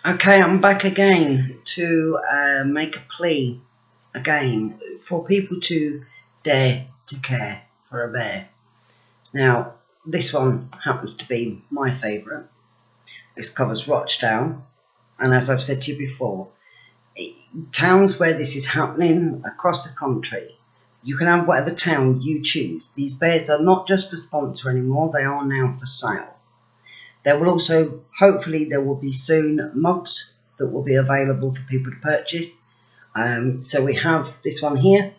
Okay, I'm back again to make a plea again for people to dare to care for a bear. Now, this one happens to be my favourite. This covers Rochdale, and as I've said to you before, towns where this is happening across the country, you can have whatever town you choose. These bears are not just for sponsor anymore, they are now for sale. There will also, hopefully, there will be soon mugs that will be available for people to purchase. So we have this one here.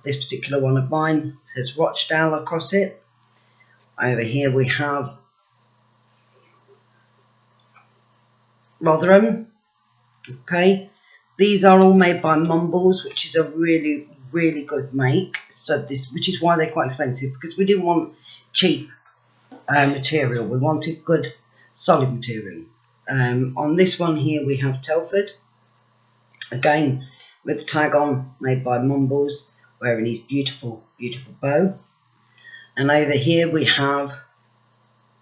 This particular one of mine says Rochdale across it. Over here we have Rotherham. Okay, these are all made by Mumbles, which is a really, really good make. So which is why they're quite expensive, because we didn't want cheap material. We wanted good, solid material. On this one here we have Telford, again with the tag on, made by Mumbles, wearing his beautiful, beautiful bow. And over here we have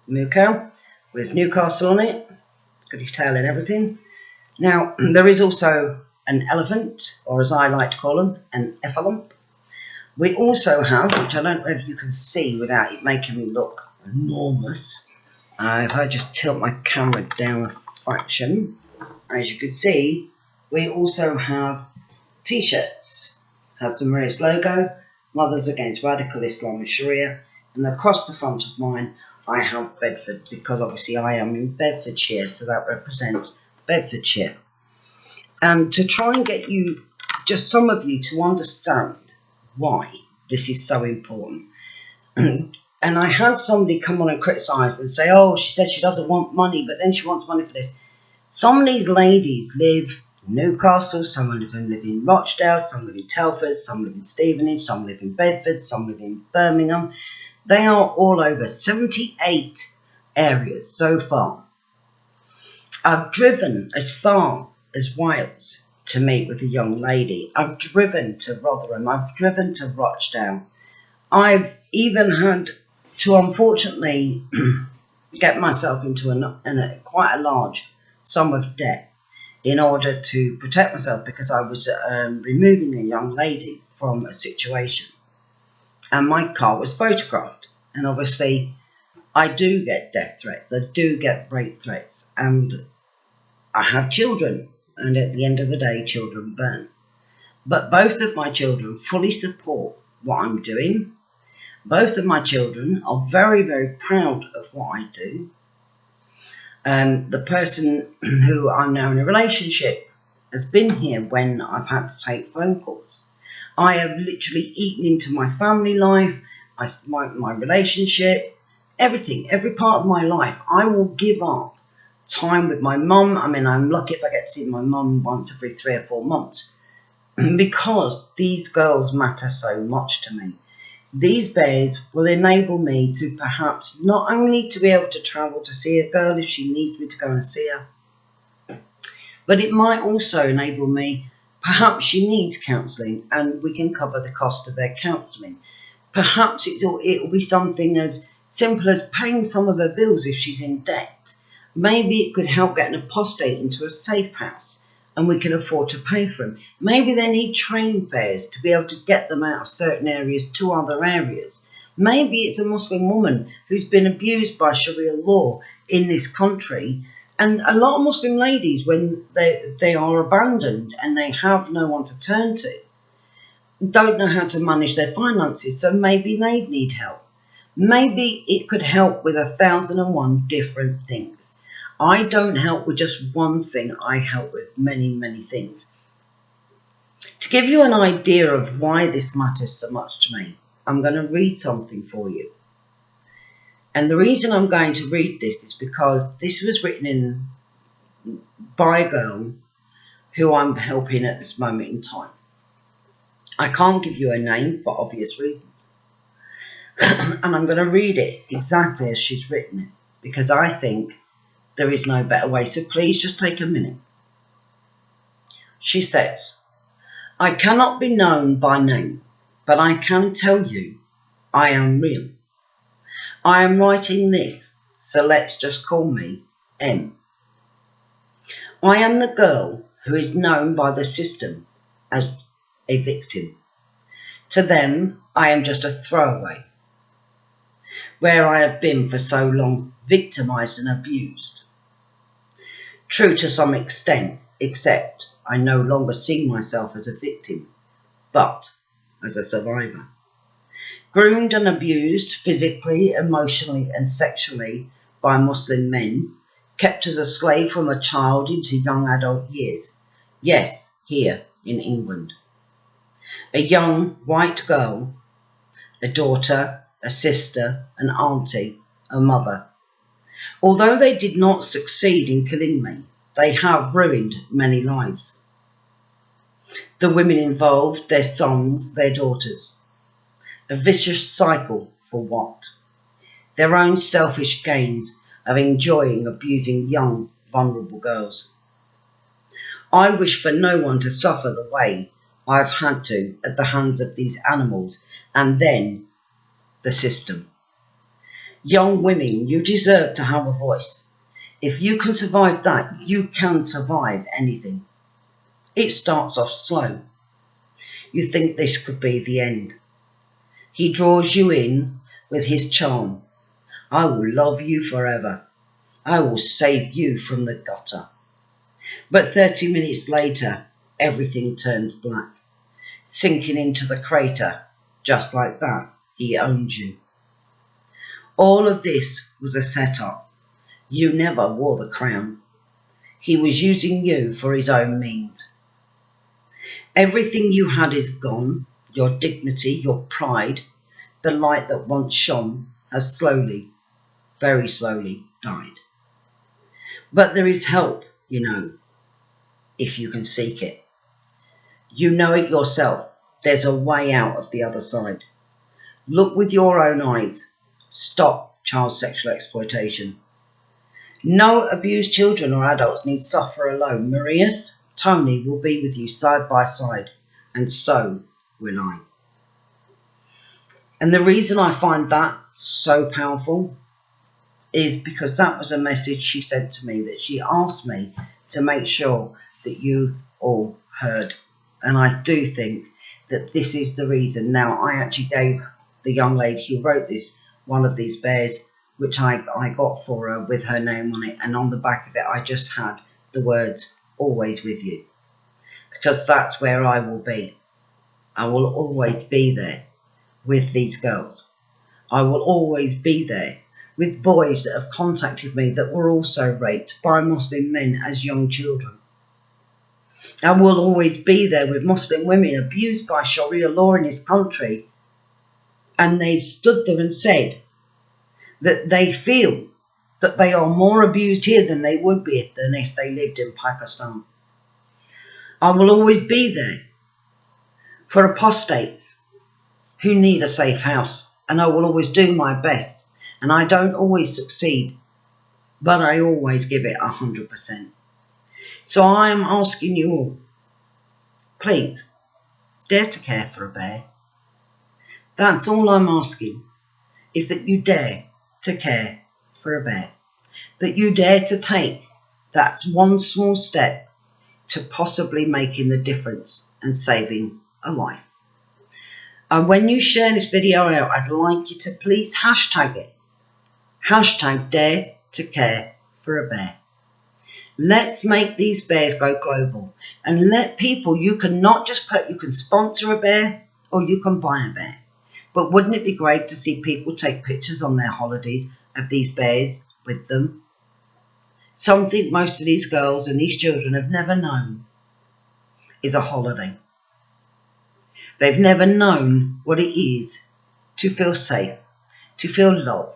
Moocow with Newcastle on it. It's got his tail and everything. Now there is also an elephant, or as I like to call them, an effalump. We also have, which I don't know if you can see without it making me look enormous, if I just tilt my camera down a fraction, as you can see, we also have t-shirts. Has the Maria's logo, Mothers Against Radical Islam and Sharia, and across the front of mine I have Bedford, because obviously I am in Bedfordshire, so that represents Bedfordshire. And to try and get you, just some of you, to understand why this is so important. And I had somebody come on and criticise and say, oh, she says she doesn't want money, but then she wants money for this. Some of these ladies live in Newcastle, some live in Rochdale, some live in Telford, some live in Stevenage, some live in Bedford, some live in Birmingham. They are all over 78 areas so far. I've driven as far as Wales to meet with a young lady. I've driven to Rotherham. I've driven to Rochdale. I've even had to, unfortunately, get myself into quite a large sum of debt in order to protect myself, because I was removing a young lady from a situation, and my car was photographed. And obviously I do get death threats, I do get rape threats, and I have children, and at the end of the day, children burn. But both of my children fully support what I'm doing. Both of my children are very, very proud of what I do. The person who I'm now in a relationship has been here when I've had to take phone calls. I have literally eaten into my family life, my relationship, everything, every part of my life. I will give up time with my mum. I mean, I'm lucky if I get to see my mum once every 3 or 4 months, because these girls matter so much to me. These bears will enable me to perhaps not only to be able to travel to see a girl if she needs me to go and see her, but it might also enable me, perhaps she needs counselling and we can cover the cost of their counselling. Perhaps it will be something as simple as paying some of her bills if she's in debt. Maybe it could help get an apostate into a safe house and we can afford to pay for them. Maybe they need train fares to be able to get them out of certain areas to other areas. Maybe it's a Muslim woman who's been abused by Sharia law in this country. And a lot of Muslim ladies, when they are abandoned and they have no one to turn to, don't know how to manage their finances, so maybe they need help. Maybe it could help with 1,001 different things. I don't help with just one thing, I help with many, many things. To give you an idea of why this matters so much to me, I'm going to read something for you. And the reason I'm going to read this is because this was written by a girl who I'm helping at this moment in time. I can't give you a name for obvious reasons. And I'm going to read it exactly as she's written it, because I think there is no better way, so please just take a minute. She says, I cannot be known by name, but I can tell you I am real. I am writing this, so let's just call me M. I am the girl who is known by the system as a victim. To them, I am just a throwaway. Where I have been for so long, victimised and abused. True to some extent, except I no longer see myself as a victim, but as a survivor. Groomed and abused physically, emotionally and sexually by Muslim men, kept as a slave from a child into young adult years. Yes, here in England. A young white girl, a daughter, a sister, an auntie, a mother. Although they did not succeed in killing me, they have ruined many lives. The women involved, their sons, their daughters. A vicious cycle for what? Their own selfish gains of enjoying abusing young, vulnerable girls. I wish for no one to suffer the way I've had to at the hands of these animals and then the system. Young women, you deserve to have a voice. If you can survive that, you can survive anything. It starts off slow. You think this could be the end. He draws you in with his charm. I will love you forever. I will save you from the gutter. But 30 minutes later, everything turns black. Sinking into the crater, just like that, he owns you. All of this was a setup. You never wore the crown. He was using you for his own means. Everything you had is gone. Your dignity, your pride, the light that once shone has slowly, very slowly died. But there is help, you know, if you can seek it. You know it yourself. There's a way out of the other side. Look with your own eyes. Stop child sexual exploitation. No abused children or adults need suffer alone. Marius, Tony will be with you side by side, and so will I. And the reason I find that so powerful is because that was a message she sent to me, that she asked me to make sure that you all heard. And I do think that this is the reason. Now, I actually gave the young lady who wrote this one of these bears, which I got for her with her name on it, and on the back of it I just had the words, always with you, because that's where I will be. I will always be there with these girls. I will always be there with boys that have contacted me that were also raped by Muslim men as young children. I will always be there with Muslim women abused by Sharia law in this country, and they've stood there and said that they feel that they are more abused here than they would be than if they lived in Pakistan. I will always be there for apostates who need a safe house, and I will always do my best. And I don't always succeed, but I always give it 100%. So I am asking you all, please, dare to care for a bear. That's all I'm asking, is that you dare to care for a bear. That you dare to take that one small step to possibly making the difference and saving a life. And when you share this video out, I'd like you to please hashtag it. Hashtag dare to care for a bear. Let's make these bears go global and let people, you can not just put, you can sponsor a bear or you can buy a bear. But wouldn't it be great to see people take pictures on their holidays of these bears with them? Something most of these girls and these children have never known is a holiday. They've never known what it is to feel safe, to feel loved.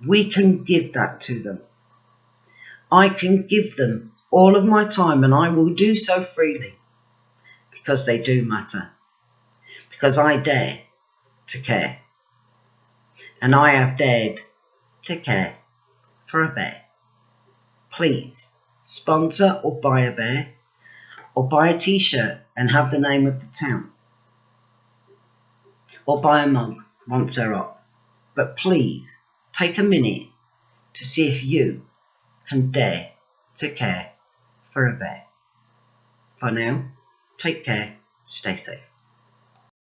We can give that to them. I can give them all of my time, and I will do so freely because they do matter. Because I dare to care. And I have dared to care for a bear. Please sponsor or buy a bear, or buy a t-shirt and have the name of the town, or buy a mug once they're up. But please take a minute to see if you can dare to care for a bear. For now, take care, stay safe.